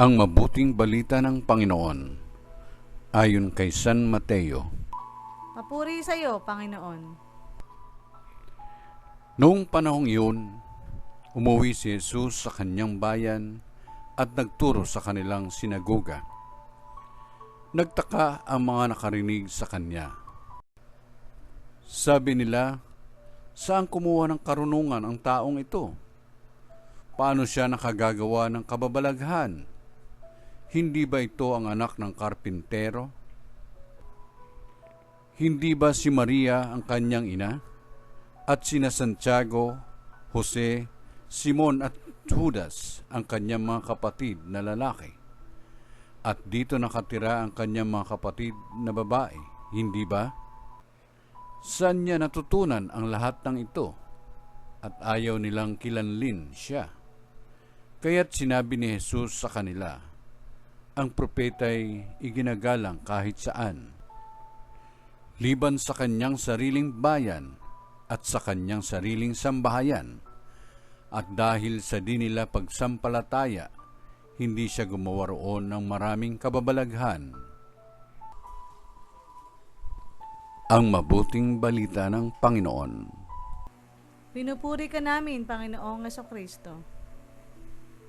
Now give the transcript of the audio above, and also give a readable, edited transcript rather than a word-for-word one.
Ang mabuting balita ng Panginoon ayon kay San Mateo. Papuri sa iyo, Panginoon. Noong panahong iyon, umuwi si Jesus sa kanyang bayan at nagturo sa kanilang sinagoga. Nagtaka ang mga nakarinig sa kanya. Sabi nila, saan kumuha ng karunungan ang taong ito? Paano siya nakagagawa ng kababalaghan? Hindi ba ito ang anak ng karpintero? Hindi ba si Maria ang kanyang ina? At sina Santiago, Jose, Simon at Judas ang kanyang mga kapatid na lalaki? At dito nakatira ang kanyang mga kapatid na babae, hindi ba? Saan niya natutunan ang lahat ng ito? At ayaw nilang kilanlin siya. Kaya't sinabi ni Jesus sa kanila, ang propeta'y iginagalang kahit saan, liban sa kanyang sariling bayan at sa kanyang sariling sambahayan. At dahil sa di nila pagsampalataya, hindi siya gumawa roon ng maraming kababalaghan. Ang mabuting balita ng Panginoon. Pinupuri ka namin, Panginoong Hesukristo.